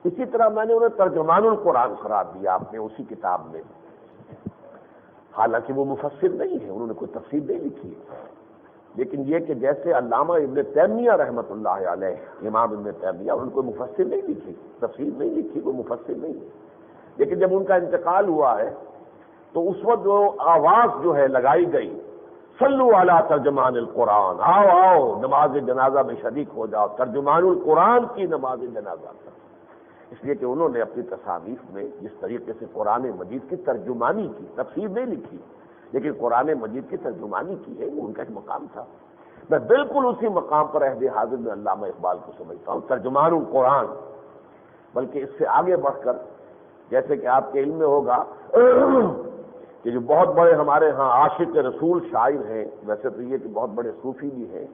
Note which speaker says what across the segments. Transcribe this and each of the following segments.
Speaker 1: اسی طرح میں نے انہیں ترجمان القرآن قرار دیا اپنے اسی کتاب میں، حالانکہ وہ مفسر نہیں ہے، انہوں نے کوئی تفسیر نہیں لکھی، لیکن یہ کہ جیسے علامہ ابن تیمیہ رحمۃ اللہ علیہ، امام ابن تیمیہ، انہوں نے کوئی مفسر نہیں لکھی، تفسیر نہیں لکھی، کوئی مفسر نہیں ہے، لیکن جب ان کا انتقال ہوا ہے تو اس وقت جو آواز جو ہے لگائی گئی، صلو علی ترجمان القرآن، آؤ آؤ نماز جنازہ میں شریک ہو جاؤ ترجمان القرآن کی نماز جنازہ پر، اس لیے کہ انہوں نے اپنی تصانیف میں جس طریقے سے قرآن مجید کی ترجمانی کی، تفسیر نہیں لکھی لیکن قرآن مجید کی ترجمانی کی ہے، وہ ان کا ایک مقام تھا۔ میں بالکل اسی مقام پر عہد حاضر میں علامہ اقبال کو سمجھتا ہوں، ترجمان القرآن، بلکہ اس سے آگے بڑھ کر جیسے کہ آپ کے علم میں ہوگا کہ جو بہت بڑے ہمارے ہاں عاشق رسول شاعر ہیں، ویسے تو یہ کہ بہت بڑے صوفی بھی ہیں،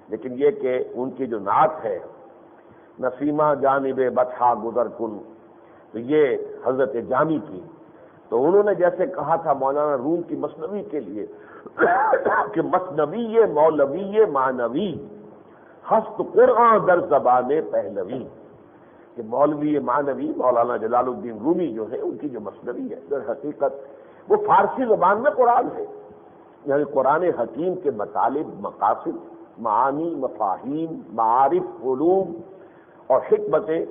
Speaker 1: لیکن یہ کہ ان کی جو نعت ہے نسیمہ جانب بطحا گزر کن، تو یہ حضرت جامی کی، تو انہوں نے جیسے کہا تھا مولانا روم کی مثنوی کے لیے کہ مثنوی مولوی معنوی ہست قرآن در زبان پہلوی، کہ مولوی معنوی مولانا جلال الدین رومی جو ہے ان کی جو مثنوی ہے در حقیقت وہ فارسی زبان میں قرآن ہے، یعنی قرآن حکیم کے مطالب، مقاصد، معانی، مفاہیم، معارف، علوم اور حکمتیں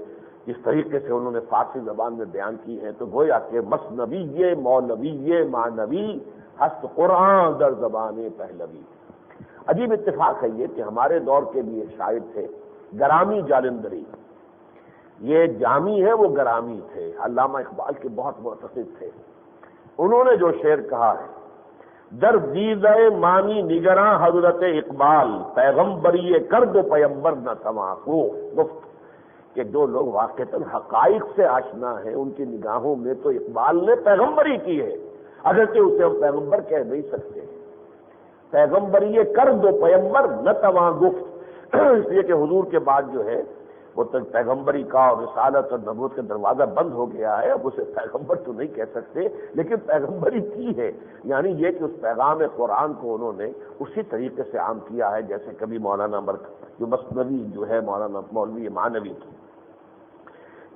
Speaker 1: جس طریقے سے انہوں نے فارسی زبان میں بیان کی ہیں، تو گویا کہ مثنوی مولوی معنوی ہست قرآن در زبان پہلوی۔ عجیب اتفاق ہے یہ کہ ہمارے دور کے بھی ایک شاعر تھے گرامی جالندری، یہ جامی ہے وہ گرامی تھے، علامہ اقبال کے بہت معتقد تھے، انہوں نے جو شعر کہا ہے در دیدہ مانی نگراں حضرت اقبال پیغمبری کرد و پیمبر نہ تواں کو، گفت کہ جو لوگ واقعتاً حقائق سے آشنا ہیں ان کی نگاہوں میں تو اقبال نے پیغمبری کی ہے، اگرچہ اسے ہم پیغمبر کہہ نہیں سکتے، پیغمبری کرد و پیمبر نہ تواں گفت، اس لیے کہ حضور کے بعد جو ہے وہ تو پیغمبری کا اور رسالت اور نبوت کا دروازہ بند ہو گیا ہے، اب اسے پیغمبر تو نہیں کہہ سکتے لیکن پیغمبری کی ہے، یعنی یہ کہ اس پیغام قرآن کو انہوں نے اسی طریقے سے عام کیا ہے جیسے کبھی مولانا جو مثنوی جو ہے مولانا مولوی معنوی کی۔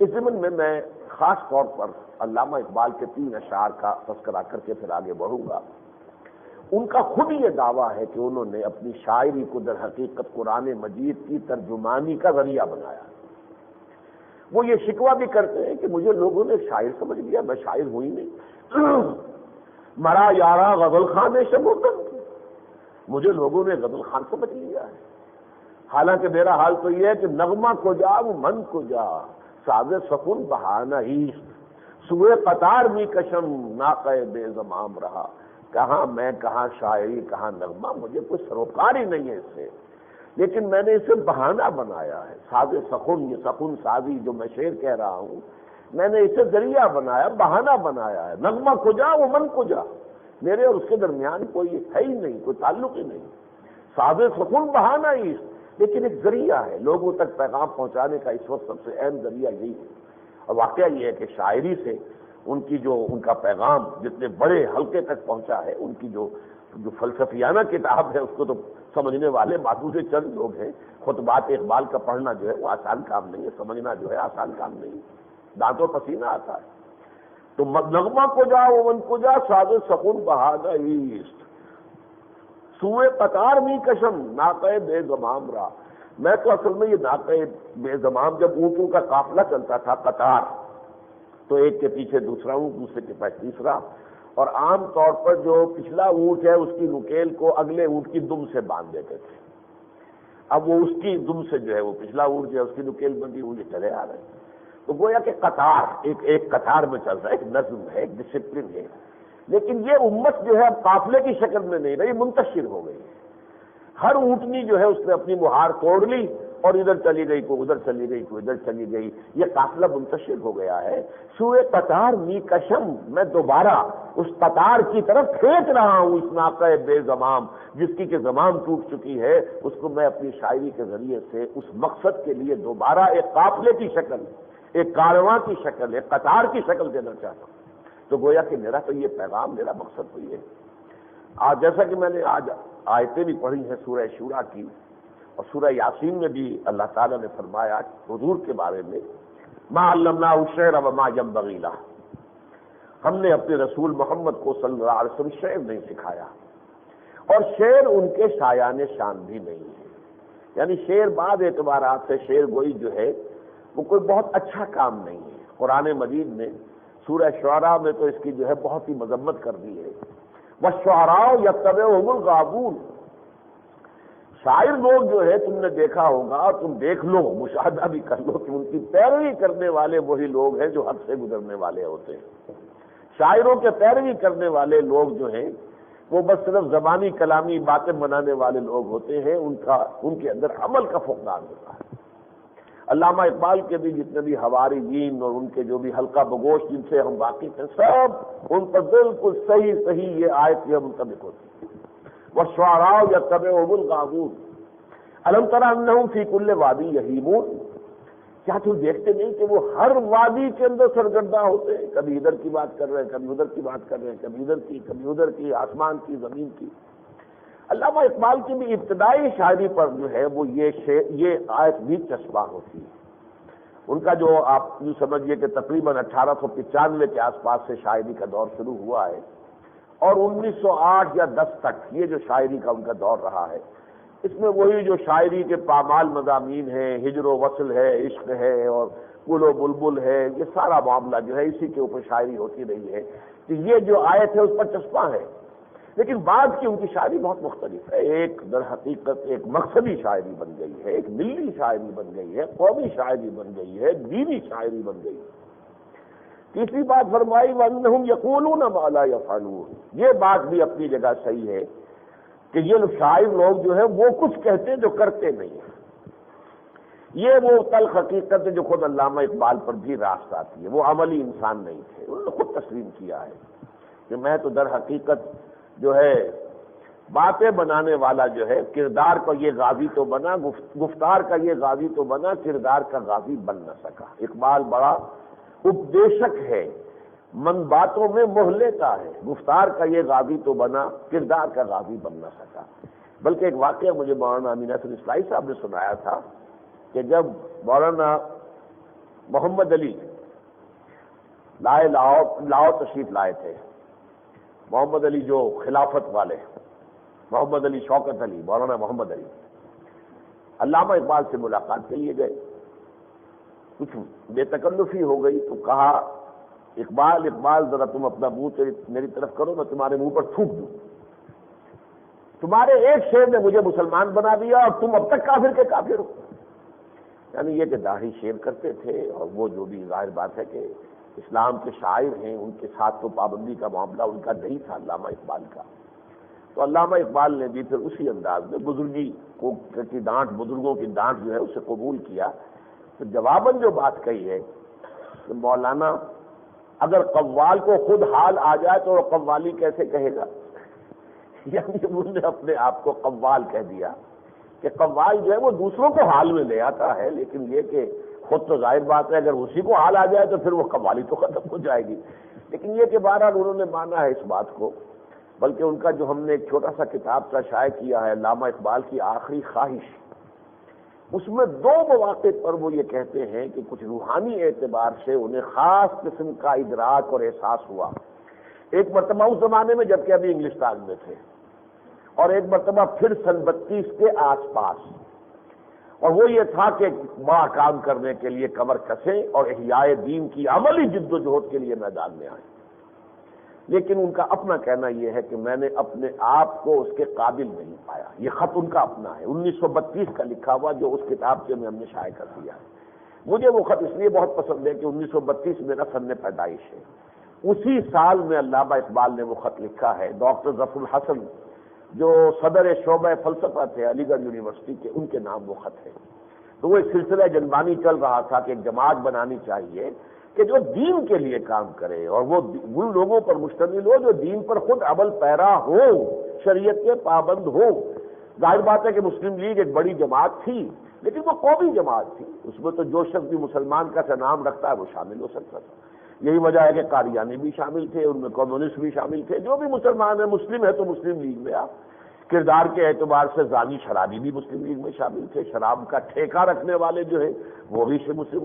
Speaker 1: اس ضمن میں خاص طور پر علامہ اقبال کے 3 اشعار کا تذکرہ کر کے پھر آگے بڑھوں گا۔ ان کا خود یہ دعویٰ ہے کہ انہوں نے اپنی شاعری کو در حقیقت قرآن مجید کی ترجمانی کا ذریعہ بنایا۔ وہ یہ شکوہ بھی کرتے ہیں کہ مجھے لوگوں نے شاعر سمجھ لیا، میں شاعر ہوئی نہیں، مرا یارا غزل خان شموتن، مجھے لوگوں نے غزل خان سمجھ لیا ہے، حالانکہ میرا حال تو یہ ہے کہ نغمہ کو جا وہ من کو جا ساز سکون بہانہ عیش سوئے قطار می کشم ناقہ بے زمام رہا، کہاں میں کہاں شاعری کہاں نغمہ، مجھے کوئی سروکار ہی نہیں ہے اس سے، لیکن میں نے اسے بہانہ بنایا ہے، ساز سخن، یہ سخن سازی جو میں شعر کہہ رہا ہوں میں نے اسے ذریعہ بنایا، بہانہ بنایا ہے، نغمہ کو جا وہ من کو جا، میرے اور اس کے درمیان کوئی ہے ہی نہیں، کوئی تعلق ہی نہیں، ساز سخن بہانہ ہی، لیکن ایک ذریعہ ہے لوگوں تک پیغام پہنچانے کا، اس وقت سب سے اہم ذریعہ یہی ہے۔ اور واقعہ یہ ہے کہ شاعری سے ان کا پیغام جتنے بڑے حلقے تک پہنچا ہے، ان کی جو فلسفیانہ کتاب ہے اس کو تو سمجھنے والے معدود چند لوگ ہیں، خطبات اقبال کا پڑھنا جو ہے وہ آسان کام نہیں ہے، سمجھنا جو ہے آسان کام نہیں، دانتوں پسینہ آتا ہے۔ تو نغمہ کو جا وہ من کو جا ساز سکون بہانہ عیش سوئے قطار می کشم ناقہ بے زمام را، میں تو اصل میں یہ ناقہ بے زمام جب اونٹوں کا قافلہ چلتا تھا قطار، تو ایک کے پیچھے دوسرا اونٹ، دوسرے کے پاس تیسرا، اور عام طور پر جو پچھلا اونٹ ہے اس کی نکیل کو اگلے اونٹ کی دم سے باندھ دیتے تھے، اب وہ اس کی دم سے جو ہے وہ پچھلا اونٹ جو ہے اس کی نکیل بندی ہوئی چلے آ رہے ہیں، تو گویا کہ قطار ایک قطار میں چل رہا ہے، ایک نظم ہے، ایک ڈسپلن ہے، لیکن یہ امت جو ہے اب قافلے کی شکل میں نہیں رہی، منتشر ہو گئی ہے، ہر اونٹنی جو ہے اس نے اپنی مہار توڑ لی اور ادھر چلی گئی، کوئی ادھر چلی گئی، کوئی ادھر چلی گئی، یہ قافلہ منتشر ہو گیا ہے۔ سوئے قطار می کشم، میں دوبارہ اس قطار کی طرف کھینچ رہا ہوں اس ناقہ بے زمام، جس کی کہ زمام ٹوٹ چکی ہے، اس کو میں اپنی شاعری کے ذریعے سے اس مقصد کے لیے دوبارہ ایک قافلے کی شکل، ایک کارواں کی شکل، ایک قطار کی شکل دینا چاہتا ہوں۔ تو گویا کہ میرا تو یہ پیغام، میرا مقصد تو یہ ہے۔ جیسا کہ میں نے آج آیتیں بھی پڑھی ہیں سورہ شورا کی، اور سورہ یاسین میں بھی اللہ تعالیٰ نے فرمایا حضور کے بارے میں ما علمناہ الشعر وما ينبغی لہ، ہم نے اپنے رسول محمد کو صلی اللہ علیہ وسلم شعر نہیں سکھایا، اور شعر ان کے شایان شان بھی نہیں ہے۔ یعنی شعر بعض اعتبارات سے شعر گوئی جو ہے وہ کوئی بہت اچھا کام نہیں ہے۔ قرآن مجید نے سورہ شعراء میں تو اس کی جو ہے بہت ہی مذمت کر دی ہے، وَالشُّعَرَاءُ يَتَّبِعُهُمُ الْغَاوُونَ، شاعر لوگ جو ہے تم نے دیکھا ہوگا، اور تم دیکھ لو، مشاہدہ بھی کر لو کہ ان کی پیروی کرنے والے وہی لوگ ہیں جو حد سے گزرنے والے ہوتے ہیں۔ شاعروں کے پیروی کرنے والے لوگ جو ہیں وہ بس صرف زبانی کلامی باتیں بنانے والے لوگ ہوتے ہیں، ان کے اندر عمل کا فقدان ہوتا ہے۔ علامہ اقبال کے بھی جتنے بھی حواریین اور ان کے جو بھی حلقہ بگوش جن سے ہم واقف ہیں، سب ان پر بالکل صحیح یہ آیت یہ منطبق ہوتی ہے، وَالشُّعَرَاءُ يَتَّبِعُهُمُ الْغَاوُونَ أَلَمْ تَرَ أَنَّهُمْ فِي كُلِّ وَادٍ يَهِيمُونَ، کیا تم دیکھتے نہیں کہ وہ ہر وادی کے اندر سرگرداں ہوتے ہیں، کبھی ادھر کی بات کر رہے ہیں، کبھی ادھر کی بات کر رہے ہیں، کبھی ادھر کی، کبھی ادھر کی، آسمان کی، زمین کی۔ علامہ اقبال کی بھی ابتدائی شاعری پر جو ہے وہ یہ آیت بھی چسپاں ہوتی ہے۔ ان کا جو آپ یوں سمجھیے کہ تقریباً 1895 کے آس پاس سے شاعری کا دور شروع ہوا ہے، اور 1908 یا 10 تک یہ جو شاعری کا ان کا دور رہا ہے، اس میں وہی جو شاعری کے پامال مضامین ہیں، ہجر و وصل ہے، عشق ہے، اور گل و بلبل ہے، یہ سارا معاملہ جو ہے اسی کے اوپر شاعری ہوتی رہی ہے کہ یہ جو آیت ہے اس پر چسپاں ہے۔ لیکن بعد کی ان کی شاعری بہت مختلف ہے، ایک در حقیقت ایک مقصدی شاعری بن گئی ہے، ایک ملی شاعری بن گئی ہے، قومی شاعری بن گئی ہے، دینی شاعری بن گئی ہے۔ تیسری بات فرمائی وَأَنَّهُمْ يَقُولُونَ مَا لَا يَفْعَلُونَ، یہ بات بھی اپنی جگہ صحیح ہے کہ یہ شاعر لوگ جو ہے وہ کچھ کہتے ہیں جو کرتے نہیں ہیں۔ یہ وہ تلخ حقیقت ہے جو خود علامہ اقبال پر بھی راست آتی ہے، وہ عملی انسان نہیں تھے، انہوں نے خود تسلیم کیا ہے کہ میں تو در حقیقت جو ہے باتیں بنانے والا جو ہے، کردار کا یہ غازی تو بنا، گفتار کا یہ غازی تو بنا، کردار کا غازی بن نہ سکا۔ اقبال بڑا اپدیشک ہے، من باتوں میں موہ لیتا ہے، گفتار کا یہ غازی تو بنا، کردار کا غازی بن نہ سکا۔ بلکہ ایک واقعہ مجھے مولانا امین حسن اصلاحی صاحب نے سنایا تھا کہ جب مولانا محمد علی لاہور تشریف لائے تھے، محمد علی جو خلافت والے، محمد علی شوکت علی، مولانا محمد علی علامہ اقبال سے ملاقات کے لیے گئے، کچھ بے تکلفی ہو گئی تو کہا اقبال ذرا تم اپنا منہ میری طرف کرو، میں تمہارے منہ پر تھوک دوں، تمہارے ایک شعر نے مجھے مسلمان بنا دیا اور تم اب تک کافر کے کافر ہو۔ یعنی یہ کہ داڑھی شیو کرتے تھے، اور وہ جو بھی ظاہر بات ہے کہ اسلام کے شاعر ہیں، ان کے ساتھ تو پابندی کا معاملہ ان کا نہیں تھا علامہ اقبال کا۔ تو علامہ اقبال نے بھی پھر اسی انداز میں بزرگی کی ڈانٹ، بزرگوں کی ڈانٹ جو ہے اسے قبول کیا۔ تو جواباً جو بات کہی ہے کہ مولانا اگر قوال کو خود حال آ جائے تو وہ قوالی کیسے کہے گا؟ یعنی انہوں نے اپنے آپ کو قوال کہہ دیا کہ قوال جو ہے وہ دوسروں کو حال میں لے آتا ہے، لیکن یہ کہ خود تو ظاہر بات ہے اگر اسی کو حال آ جائے تو پھر وہ قوالی تو ختم ہو جائے گی۔ لیکن یہ کہ بہرحال انہوں نے مانا ہے اس بات کو، بلکہ ان کا جو ہم نے ایک چھوٹا سا کتاب کا شائع کیا ہے علامہ اقبال کی آخری خواہش، اس میں 2 مواقع پر وہ یہ کہتے ہیں کہ کچھ روحانی اعتبار سے انہیں خاص قسم کا ادراک اور احساس ہوا۔ ایک مرتبہ اس زمانے میں جبکہ ابھی انگلستان میں تھے، اور ایک مرتبہ پھر سن 32 کے آس پاس، اور وہ یہ تھا کہ بڑا کام کرنے کے لیے کمر کسیں اور احیاء دین کی عملی جد و جہد کے لیے میدان میں آئیں۔ لیکن ان کا اپنا کہنا یہ ہے کہ میں نے اپنے آپ کو اس کے قابل نہیں پایا۔ یہ خط ان کا اپنا ہے، 1932 کا لکھا ہوا، جو اس کتاب سے میں ہم نے شائع کر دیا ہے۔ مجھے وہ خط اس لیے بہت پسند ہے کہ 1932 میرا سن پیدائش ہے۔ اسی سال میں علامہ اقبال نے وہ خط لکھا ہے، ڈاکٹر ظفر الحسن جو صدر شعبہ فلسفہ تھے علی گڑھ یونیورسٹی کے، ان کے نام وہ خط ہے۔ تو وہ ایک سلسلہ جنبانی چل رہا تھا کہ ایک جماعت بنانی چاہیے کہ جو دین کے لیے کام کرے، اور وہ ان لوگوں پر مشتمل ہو جو دین پر خود عمل پیرا ہو، شریعت کے پابند ہو۔ ظاہر بات ہے کہ مسلم لیگ ایک بڑی جماعت تھی، لیکن وہ قومی جماعت تھی، اس میں تو جو شخص بھی مسلمان کا نام رکھتا ہے وہ شامل ہو سکتا تھا۔ یہی وجہ ہے کہ قادیانی بھی شامل تھے، ان میں کمیونسٹ بھی شامل تھے، جو بھی مسلمان ہے، مسلم ہے تو مسلم لیگ میں آپ۔ کردار کے اعتبار سے زانی شرابی بھی مسلم لیگ میں شامل تھے، شراب کا ٹھیکہ رکھنے والے جو ہیں وہ بھی مسلم لیگ